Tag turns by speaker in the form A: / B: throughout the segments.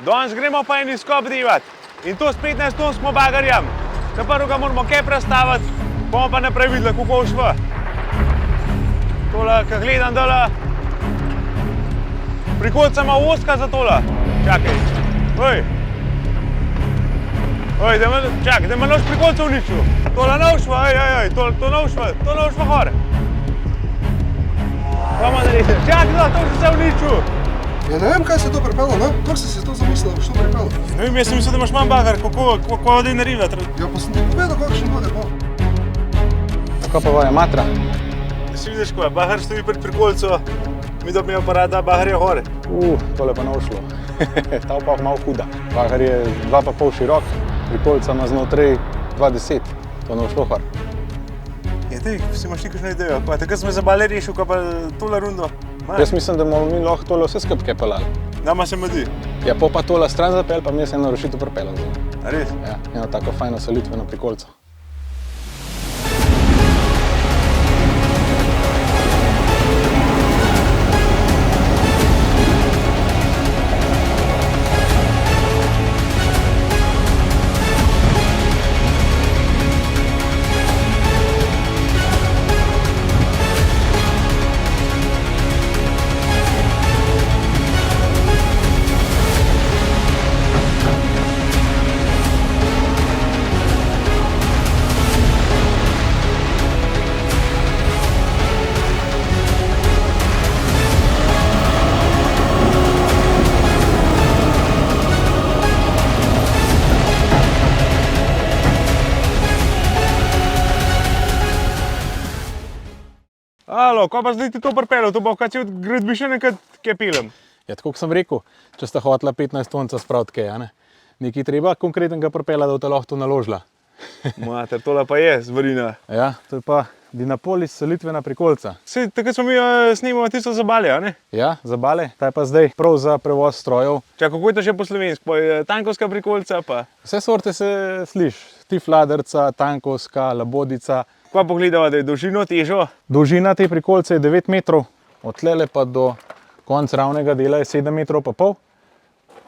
A: Danes gremo pa en izkop divat. In to s 15 ton smo bagarjem. Ta prvo ga moramo kaj prestaviti, bomo pa naprej videli, kako šva. Tole, ko gledam dole, prikolica ima oska za tole. Čakaj. Čakaj, da me noš prikolica uničil. Tole ne ušva, to ne ušva gore. Bomo narediti. Čakaj, to si se uničil.
B: Ja ne vem, kaj se je to pripelo, ne? Kako si si to zamislil, što pripelo?
A: Ne vem, jaz sem mislil, da imaš manj bagar, kako vode narivati.
B: Ja, pa sem ti povedal, kakšen vode bo.
C: Kako pa voja matra?
A: Si vidiš, ko je bagar stoji pred prikolico, mi dobimo aparat, da bagar je gore.
C: Tole pa ne ušlo. Ta pa malo huda. Bagar je 2,5 širok, prikolica ima znotraj 2,10. To ne ušlo hor.
A: Ja, ti, si imaš ti kakšno idejo? Takrat sem me za bale rešil, ko pa tole rundo.
C: Jaz mislim, da bomo mi lahko tole vse skupaj pelali.
A: Nama se modi.
C: Ja, pa tole stran zapel, pa mi se eno rešitev pripelal.
A: A res?
C: Ja, eno tako fajno selitveno prikolico.
A: Alo, ko pa zdaj ti to pripeljal, to bo kaj cel gradbišče nekaj pilem.
C: Ja, tako kot sem rekel, če sta hotela 15 tonca spraviti kaj, a ne? Nekaj treba konkretnega pripeljati, da bo te lahko to naložila.
A: Mater, tole pa je zvarina.
C: Ja, to je pa Dinapolis selitvena prikolica.
A: Sej, takrat smo mi snimali tisto za bale, a ne?
C: Ja, za bale. Ta je pa zdaj prav za prevoz strojev.
A: Čakaj, kako je to še po slovensko? Tankovska prikolica pa?
C: Vse sorte se sliši. Tifladerca, tankovska, labodica.
A: Kva pogledava, da je dolžino težo?
C: Dolžina te prikolice je 9 metrov, od tlele pa do konca ravnega dela je 7,5 metrov. Pol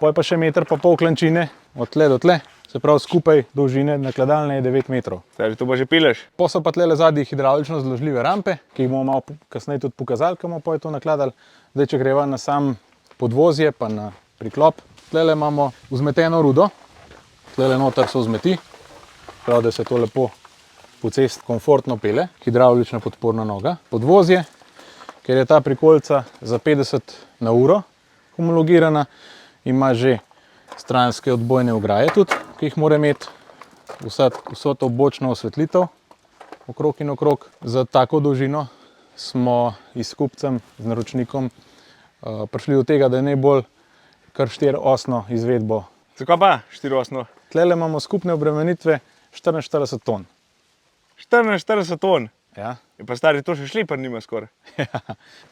C: pa še 1,5 metra klančine, od tle do tle. Se pravi, skupaj dolžine nakladalne je 9 metrov.
A: Zdaj, to pa že pileš?
C: Po so pa tlele zadnji hidravlično zložljive rampe, ki jih bomo malo kasneje tudi pokazali, ko bomo to nakladali. Zdaj, če greva na sam podvozje, pa na priklop. Tlele imamo vzmeteno rudo, tlele noter so vzmeti, prav da se to lepo po cesti komfortno pele, hidravlična podporna noga. Podvozje, ker je ta prikolica za 50 na uro homologirana, ima že stranske odbojne ograje tudi, ki jih mora imeti, vso to bočno osvetlitev okrog in okrog. Za tako dolžino smo s kupcem, z naročnikom prišli do tega, da je najbolj kar 4-osno izvedbo.
A: Zakaj pa 4-osno?
C: Tlele imamo skupne obremenitve 44 ton.
A: 44 ton?
C: Ja.
A: Je pa stari, to še šliper nima skoraj.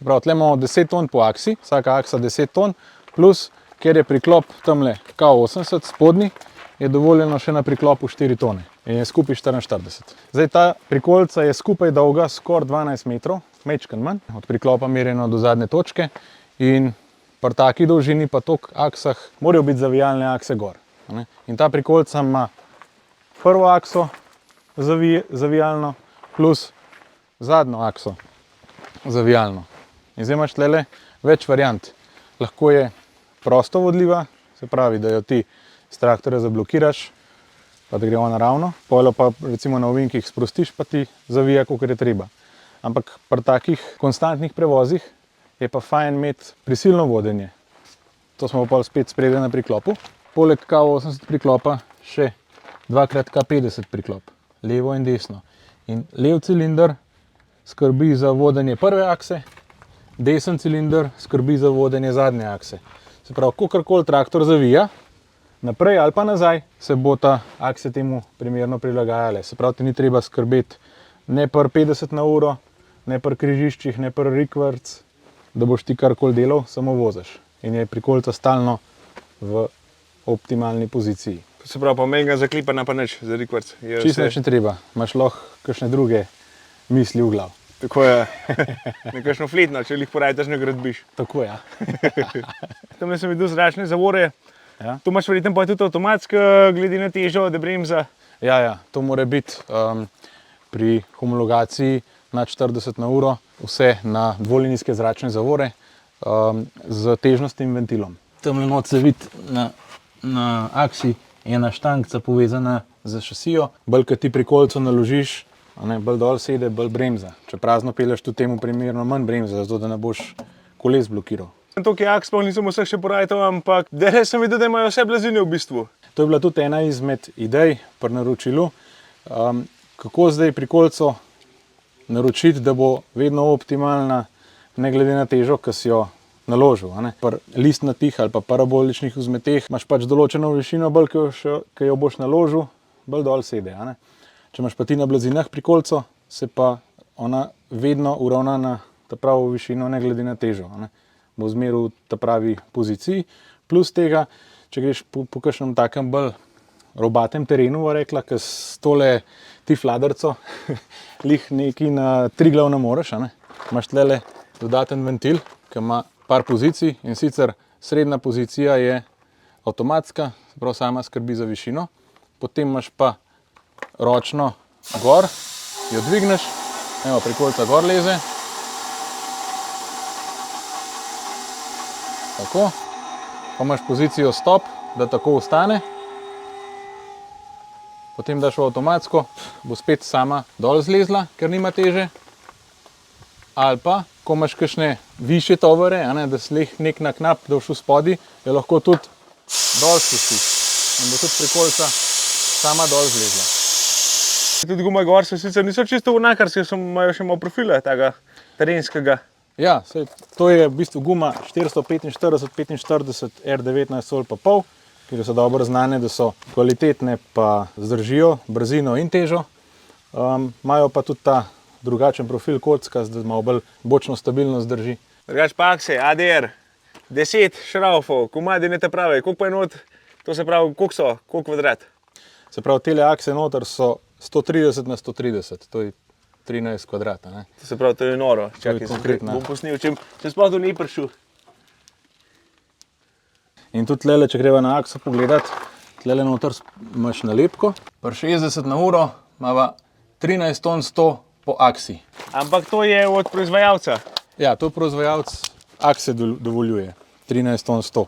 C: Prav, tle imamo 10 ton po aksi, vsaka aksa 10 ton, plus, ker je priklop tamle K80 spodnji, je dovoljeno še na priklopu 4 tone in je skupaj 44. Zdaj ta prikolica je skupaj dolga skoraj 12 metrov, mečken manj, od priklopa merjeno do zadnje točke in pri taki dolžini pa tok aksah morajo biti zavijalne akse gor. In ta prikolica ima prvo akso zavijalno plus zadnjo akso zavijalno. In zdaj imaš tlele več variant. Lahko je prosto vodljiva, se pravi, da jo ti s traktorja zablokiraš, pa da gre ona ravno, pojlo pa recimo na ovinkih sprostiš, pa ti zavija, kakor je treba. Ampak pri takih konstantnih prevozih je pa fajn imeti prisilno vodenje. To smo pa spet spredaj na priklopu. Poleg K80 priklopa še 2x K50 priklop, levo in desno. In lev cilinder skrbi za vodenje prve akse, desen cilinder skrbi za vodenje zadnje akse. Se pravi, kakorkoli traktor zavija, naprej ali pa nazaj, se bo ta akse temu primerno prilagajale. Se pravi, ti ni treba skrbeti ne pri 50 na uro, ne pri križiščih, ne pri rikverc, da boš ti karkoli delal, samo voziš. In je prikolica stalno v optimalni poziciji.
A: Se pravi, pa menjega zaklipana pa nič za rikverc.
C: Čisto nič ne treba, imaš lahko kakšne druge misli v glav.
A: Tako je. Nekakšno fletno, če jih porajtaš, ne gradbiš.
C: Tako je.
A: Tam sem videl zračne zavore,
C: Ja.
A: To imaš verjetno pa tudi avtomatsko, glede na težo, da bremza.
C: Ja, to mora biti pri homologaciji na 40 na uro, vse na dvolinijske zračne zavore z težnostnim ventilom. Tamle not se vidi na aksi ena štangca povezana z šasijo. Bolj, ko ti pri kolcu naložiš, bolj dol sede, bolj bremza. Če prazno pelješ, tudi temu primerno manj bremza, zato da ne boš koles blokiral.
A: To, ki je aks, pa nisem vseh še porajtal, ampak dere sem videl, da imajo vse blazine v bistvu.
C: To je bila tudi ena izmed idej pri naročilu, kako zdaj pri kolcu naročiti, da bo vedno optimalna, ne glede na težo, ki si jo naložil. Pri listnatih ali pa paraboličnih vzmeteh imaš pač določeno višino, bolj, ki jo boš naložil, bolj dol sede. Če imaš pa ti na blazinah pri kolcu, se pa ona vedno uravna na ta pravo višino, ne glede na težo. Bo zmeraj v ta pravi poziciji. Plus tega, če greš po kakšnem takem bolj robatem terenu, bo rekla, ker s tole ti fladerco lih neki na Triglav ne moreš, imaš tlele dodaten ventil, ki ima par pozicij, in sicer srednja pozicija je avtomatska, se pravi sama skrbi za višino, potem imaš pa ročno gor, jo dvigneš, evo pri kolca gor leze, tako, pa imaš pozicijo stop, da tako ostane, potem daš v avtomatsko, bo spet sama dol zlezla, ker nima teže, ali pa, ko imaš kakšne višje tovore, da si nek na knap, da boš v spodaj, jo lahko tudi dol spustiš in bo tudi pri kolca sama dol zlezla.
A: Tudi guma gor se sicer niso čisto vnakarske, imajo še malo profila tega terenskega.
C: Ja, to je v bistvu guma 445-45 R19 sol pa pol, ki so dobro znane, da so kvalitetne pa zdržijo brzino in težo. Imajo pa tudi ta drugačen profil kocka, da malo bolj bočno stabilno zdrži.
A: Drugač pa akse, ADR, 10 šraufov, komadi ne te prave, koliko pa je not, to se pravi, koliko kvadrat?
C: Se pravi, tele akse noter so 130 na 130, to je 13 kvadrata.
A: To se pravi, to je noro.
C: Čakaj, konkretno.
A: Bom posnil, če sploh to ni prišel.
C: In tudi tlele, če greva na akso pogledat, tlele noter imaš nalepko. Pri 60 na uro imava 13 ton 100 po aksi.
A: Ampak to je od proizvajalca?
C: Ja, to proizvajalec akse dovoljuje, 13 ton 100.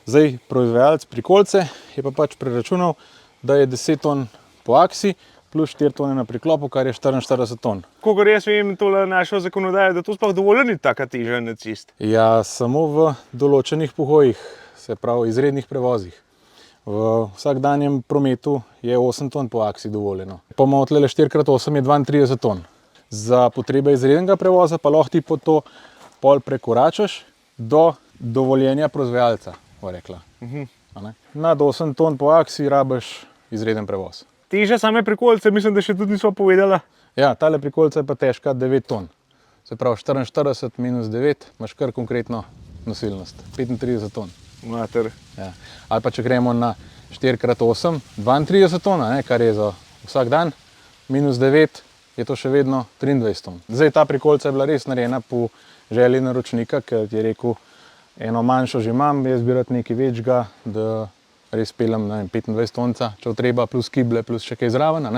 C: Zdaj, proizvajalec pri kolce je pa pač preračunal, da je 10 ton po aksi, plus 4 tone na priklopu, kar je 44 ton.
A: Kolikor jaz vem, tole našo zakonodajo, da to sploh dovoljeno ni taka teža na cest.
C: Ja, samo v določenih pogojih, se pravi izrednih prevozih. V vsakdanjem prometu je 8 ton po aksi dovoljeno. Pa imamo tlele 4x8 je 32 ton. Za potrebe izrednega prevoza pa lahko ti po to pol prekoračaš do dovoljenja proizvajalca, bo rekla. Nad 8 ton po aksi rabiš izreden prevoz.
A: Teža same prikolce, mislim, da še tudi nismo povedala.
C: Ja, tale prikolca je pa težka 9 ton. Se pravi 44 minus 9, imaš kar konkretno nosilnost, 35 ton.
A: Mater.
C: Ja. Ali pa če gremo na 4x8, 32 ton, kar je za vsak dan, minus 9 je to še vedno 23 ton. Zdaj ta prikolca je bila res narejena po želji naročnika, ker je rekel, eno manjšo že imam, jaz bi rad nekaj večjega, da res peljem 25 tonca, če treba, plus kible, plus še kaj zraven,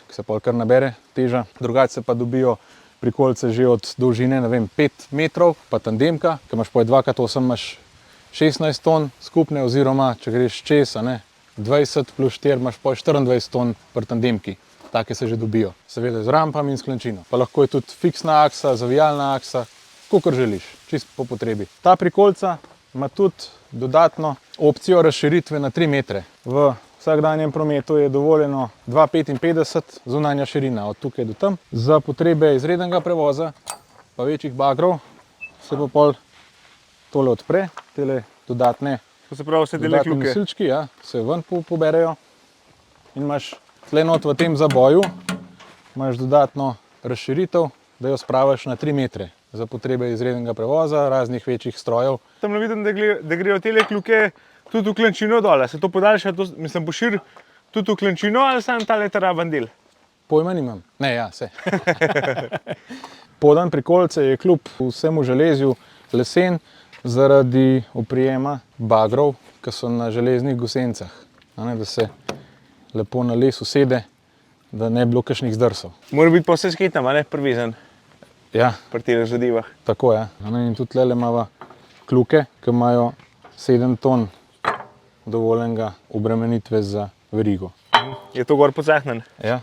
C: ki se pol kar nabere teža. Drugače se pa dobijo prikolce že od dolžine 5 metrov, pa tandemka, ki imaš po 2x8 imaš 16 ton skupne, oziroma če greš čez 20 plus 4 imaš po 24 ton pri tandemki. Take se že dobijo, seveda z rampami in s klančino. Pa lahko je tudi fiksna aksa, zavijalna aksa, kakor želiš, čisto po potrebi. Ta prikolca ima tudi dodatno opcijo razširitve na 3 metre. V vsakdanjem prometu je dovoljeno 2,55 zunanja širina, od tukaj do tam. Za potrebe izrednega prevoza pa večjih bagrov se pa pol tole odpre, tele dodatne nosilčki, ja, se ven poberejo in imaš tle not v tem zaboju, imaš dodatno razširitev, da jo spraviš na 3 metre. Za potrebe izrednega prevoza, raznih večjih strojev.
A: Tam vidim, da grejo tele kljuke tudi v klančino dol. Se to podaljša, mislim, poširi tudi v klančino ali sam tale teraben del?
C: Pojma nimam. Ne, ja, vse. Podan prikolce je kljub vsemu železju lesen, zaradi oprijema bagrov, ki so na železnih gosencah, da se lepo na les usede, da ne bi bilo kakšnih zdrsov.
A: Mora biti pa vse sketnam, a ne privezan
C: Ja,
A: pri teh zadevah.
C: tako je. In tudi tule imamo kljuke, ki imajo 7 ton dovoljenega obremenitve za verigo.
A: Je to gor pocahnen?
C: Ja,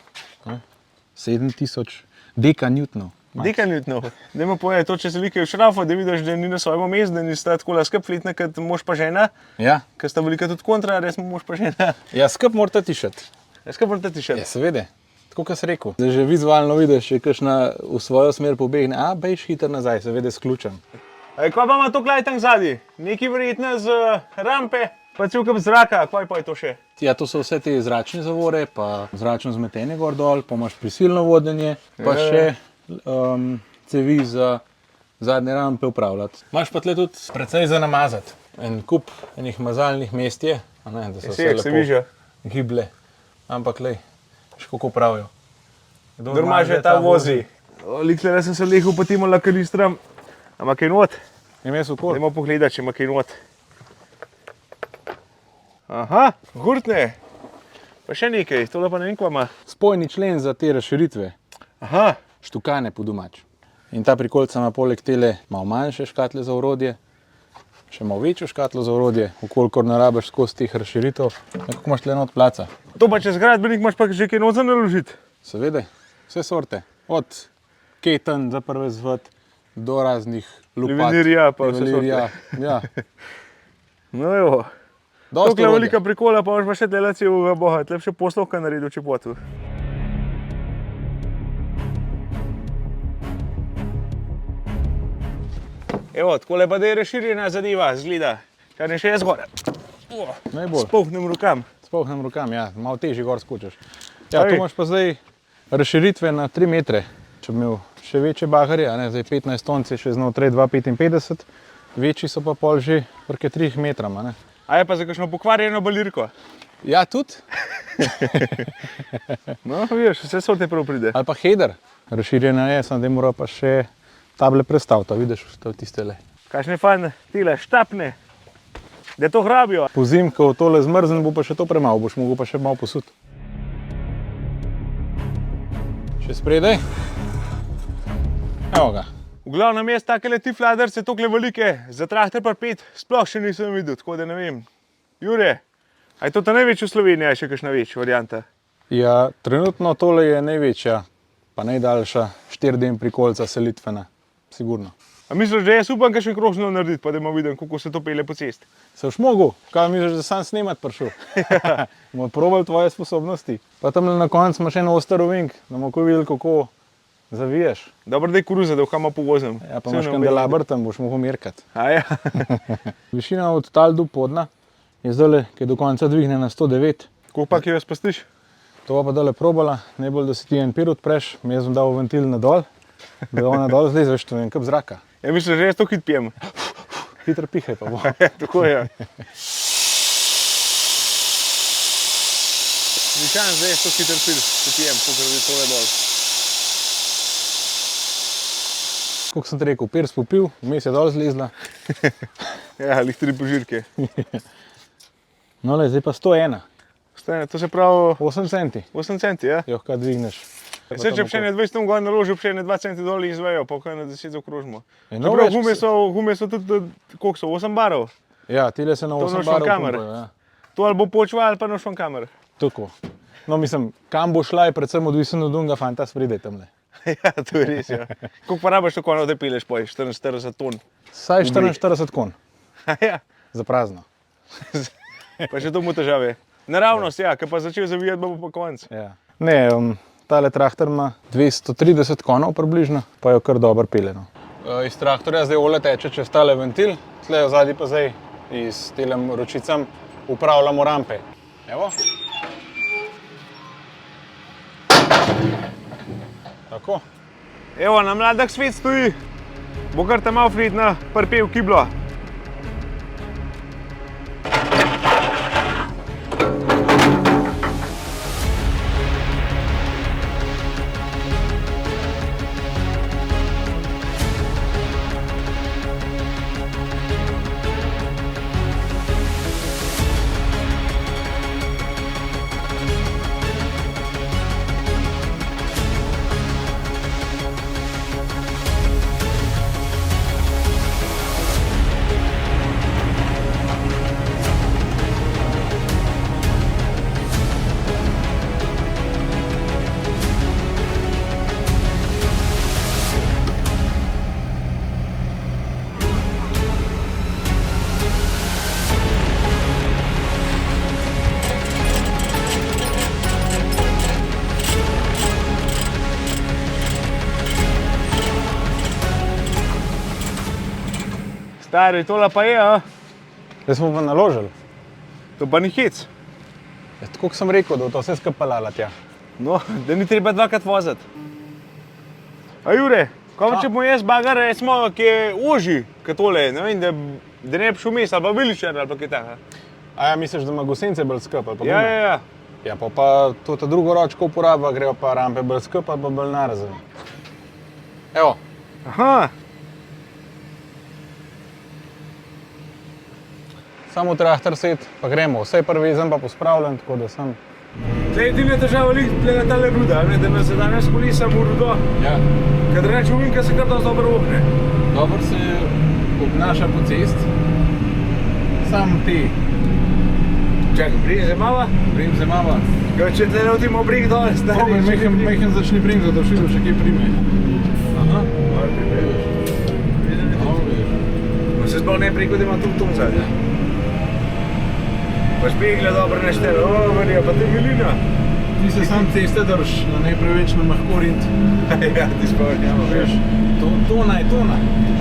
C: 7000 dekanewtonov.
A: Dekanewtonov. Dajmo povedati to, če se likajo v šrafu, da vidiš, da ni na svojem mestu, da nista tako skup fletna, kot mož pa žena,
C: Ja,
A: ker sta velika tudi kontra, res mož pa žena.
C: ja skup morate tišati.
A: Skup morate tišati.
C: Ja, seveda. Tako kot sem rekel. Da že vizualno vidiš, če kakšna v svojo smer pobegne, bejš hiter nazaj, seveda s ključem.
A: Kaj pa ima to klaj tam zadaj? Nekaj verjetno z rampe, pa cel kup zraka, kaj pa je to še?
C: Ja, to so vse te zračne zavore, pa zračno zmetenje gor dol, pa imaš prisilno vodenje, pa še cevi za zadnje rampe upravljati. Imaš pa tle tudi precej za namazati. En kup enih mazalnih mest je, da so
A: Se viže.
C: gible. Ampak lej, še kako pravijo.
A: Kdor maže, ta vozi. Likle sem se lehal po tem lakaristram. A ima kaj not?
C: Je mes okol.
A: Dajmo pogledati, če ima kaj not. Aha, hurtne. Pa še nekaj, tole pa ne vem, kva ima.
C: Spojni člen za te razširitve.
A: Aha,
C: Štukane po domač. In ta prikolica ima poleg tele malo manjše škatle za orodje, še malo večjo škatlo za orodje, ukolikor ne rabiš skozi teh razširitev, kako imaš tle not placa.
A: to pa čez gradbenik imaš pa že kaj not za naložiti.
C: Seveda, vse sorte. Od keten za prve zvod do raznih lupat.
A: Juvelirja pa vse
C: juvelirja, ja.
A: No evo,
C: Dosti
A: tokle
C: orodja.
A: velika prikola, pa imaš pa še tele celega boha, tle bi še poslovka naredil, če potu. Evo, takole pa da je razširjena zadeva, zgleda. Kar ne še jaz gore.
C: Najbolj.
A: Spovhnem rokam.
C: Spolhnem rokam, ja, malo težje gor skočiš. Ja,
A: Ej.
C: tu imaš pa zdaj razširitve na 3 metre. Če bi imel še večje bagarje, zdaj 15 ton je še znotraj 2,55, večji so pa pol že prke 3 metrama. Ne.
A: A je pa za kakšno pokvarjeno balirko?
C: Ja, tudi.
A: No, vidiš, vse so te prav pride.
C: Ali pa header. Razširjena je, samo da mora pa še table prestaviti, vidiš, to tistele.
A: Kakšne fajn tile štapne, da to hrabijo.
C: Po zim, ko tole zmrzne, bo pa še to premalo, boš mogel pa še malo posut. Še spredaj. Evo ga.
A: V glavnem jaz takele ti fladerce tokle velike, za traktor pa 5 sploh še nisem videl, tako da ne vem. Jure, a je to ta največja v Sloveniji, a je še kakšna večja varianta?
C: Ja, trenutno tole je največja, pa najdaljša 4D prikolica selitvena, sigurno.
A: A misliš, da jaz upam kakšen krožno narediti, pa da bomo videli, kako se to pelje po cesti?
C: Se boš mogel, kaj misliš, da sam snemat prišel? Bomo probali tvoje sposobnosti. Pa tam na koncu imaš en oster ovink, da bomo videli, kako zaviješ.
A: Dobro, da je koruza, da vkama povozim.
C: Ja, pa imaš kandelaber tam, boš mogel merkati.
A: A ja.
C: Višina od tal do podna je zdaj, ki je do konca dvigne na 109.
A: Koliko pa ki jo spustiš?
C: To pa dole probala, najbolj da si ti en pir odpreš, mi jaz bom dal ventil na dol, da ona dol zdaj zveš, to je en kup zraka.
A: Ja, misliš, že jaz to hit pijem?
C: Hitro pihaj pa bo.
A: Tako je. Nišan, zdaj jaz to hitro pijem, kako je tole dol.
C: Kako sem ti rekel, pir spopil, vmes je dol zlezla.
A: Ja, lih 3 požirke.
C: No, le, zdaj pa 101,
A: Stane, to se pravi
C: 8 centi,
A: 8 centi, ja?
C: jo kaj dvigneš.
A: Zdaj, če bi še ne 20 gor naložil, še ne 2 centi dol izvejo, pa kaj na 10 zaokrožimo.
C: Ja, no,
A: Čeprav
C: več
A: gume so tudi, koliko so, 8 barov.
C: Ja, tile se na
A: To
C: 8
A: noš
C: barov
A: van kamer.
C: pumpajo, ja.
A: To ali bo počva, ali pa noš van kamer.
C: Tako. No, mislim, kam bo šla je predvsem odvisno od unga fanta spredaj tamle.
A: Ja, to je res, ja. Koliko pa rabiš to konov, da peleš, poj, 44 ton.
C: Saj 44 kon,
A: Ja,
C: za prazno.
A: pa še to mu težave. Naravnost, ja, ko pa začel zavijati, bo pa konc.
C: Ja. Ne, tale traktor ima 230 konov približno, pa jo kar dobro pele. No. Iz traktorja zdaj olje teče čez tale ventil, tle zadaj pa zdaj iz telem ročicam upravljamo rampe. Evo. Tako.
A: Evo, na mladah svet stoji, bo kar tam malo fritna, prpel kiblo. Stari, tole pa je, a?
C: Zdaj smo pa naložili.
A: To pa ni hic.
C: Ja, tako kot sem rekel, da bo to vse skupaj peljala tja.
A: No, da ni treba dvakrat voziti. A Jure, kaj pa če bom jaz bagar, recimo, ki je ožji, kot tole, ne vem, da ne bi šel mes ali pa viličar ali pa kaj taka.
C: A ja, misliš, da ima gosence bolj skupaj? Pa
A: Ja,
C: gume?
A: ja, ja.
C: Ja, pa to ta drugo ročko uporaba, grejo pa rampe bolj skupaj, pa bolj narazen. Evo,
A: Aha,
C: samo traktor set, pa gremo. Vse je prevezan, pa pospravljen, tako da sem.
A: zdaj edina težava je tale ruda, ne, da nas je danes kolisam v rudo,
C: Ja,
A: kad reče uvinka se kar dosti dobro ohne.
C: dobro se obnaša po cest. Sam ti
A: Čakaj, bremze mava?
C: bremze mava.
A: Ja, če tle ne vtimo breg dol, stari.
C: Mehen začni bremzati, da všilo še kaj prime. Aha.
A: Ma se sploh ne preko, da ima tu tom zadnje. Pa špegle dobro neštelo, o, Marija, pa te milina.
C: Ti se sam ceste drž, da ne preveč na mahko rint.
A: Ja, ti spomnjamo, veš.
C: Tona.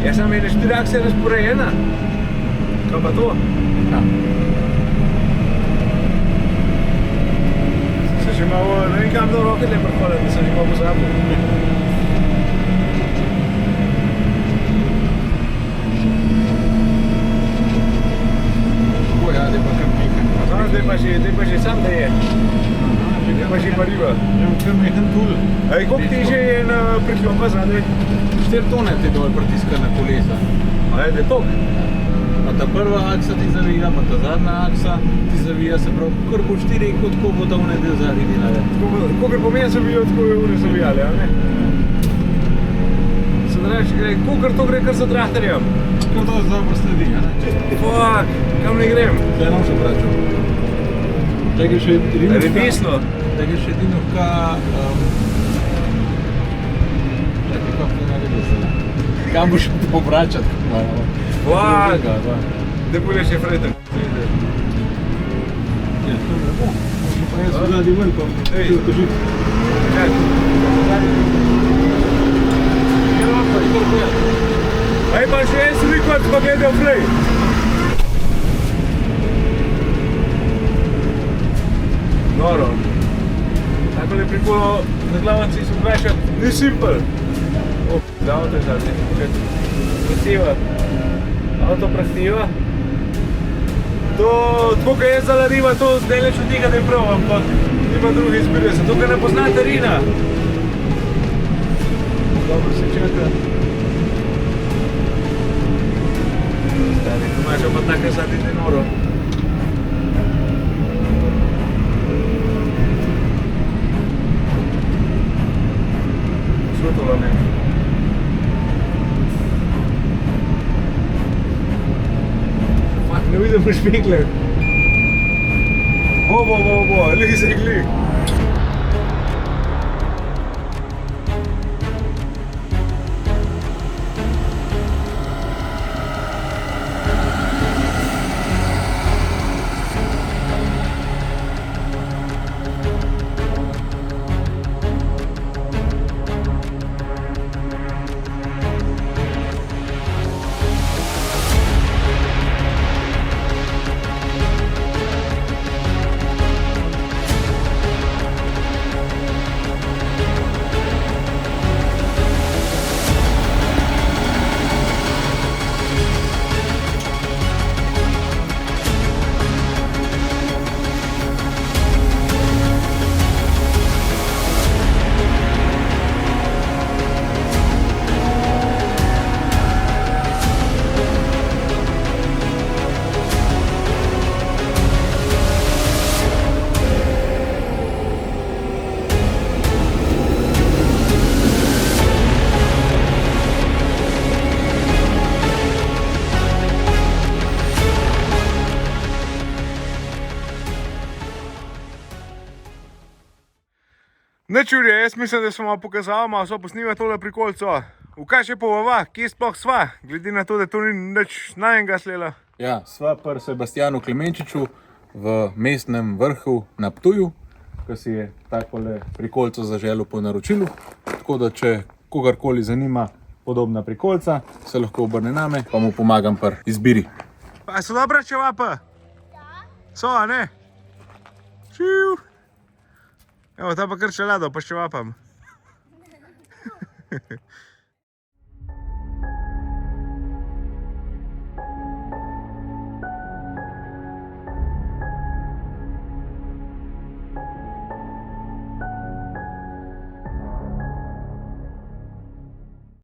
A: Ja, sam ene 4 akse razporejena. Kaj pa to?
C: Ja.
A: Se že malo, ne vem kam do roke le prehvaljati, da sem že malo pozabil.
C: Tako ja, da je pa kar mehen.
A: No, zdaj pa že sam da je. Zdaj pa že pariva.
C: Ja, kar mehen tul.
A: Ej, koliko teže je na priklopa zadaj?
C: 4 tone ti dol pritiska na kolesa.
A: Aj, da je tok.
C: Pa ta prva aksa ti zavija, pa ta zadnja aksa ti zavija, se pravi, kar boš ti rekel, tako bo ta v nedel zadnji delale.
A: Kolikor po meni zavijajo, tako je ure zavijali, a ne? Se da reči, kolikor to gre kar za traktorjem.
C: Kako to dobro sledi, a ne?
A: Fuck, kam ne grem?
C: Zdaj nam še vračam. Tega še edinovka.
A: Ali desno?
C: Tega še edinovka. Čakaj, kako to naredil zdaj? Kam boš povračati?
A: Fuck, da bolje še freten.
C: Ja, to ne bo. Možno pa jaz zadnji ven, pa
A: Ej.
C: ti otežiti.
A: Aj, pa še en slikot, pa gledal prej. Noro. Takole prikolo na glavanci se odvešati, ni simpel. Da avto je zadnji. Prehtiva. Avto prehtiva. To, tako kot jaz zalariva, to deleč od tega, da je prav, ampak ima druge izbire, zato ker ne pozna terena. Dobro se čaka. Stari, Tomača pa taka sad ide noro. Šutolo ne. Fak, ne vidim špikler. Bo, lise gli. Nič, Jurje, jaz mislim, da smo vam pokazali, malo so posnima tole prikolico. V kaj še poveva, kje sploh sva, glede na to, da to ni nič najenega slela.
C: Ja, sva pri Sebastjanu Klemenčiču v mestnem vrhu na Ptuju, ki si je takole prikolico zaželel po naročilu. Tako da, če kogarkoli zanima, podobna prikolca, se lahko obrne name, pa mu pomagam pri izbiri.
A: Pa so dobra čevapa? Ja. So, a ne? Čiu. Evo, ta pa kar čelado, pa s čevapam.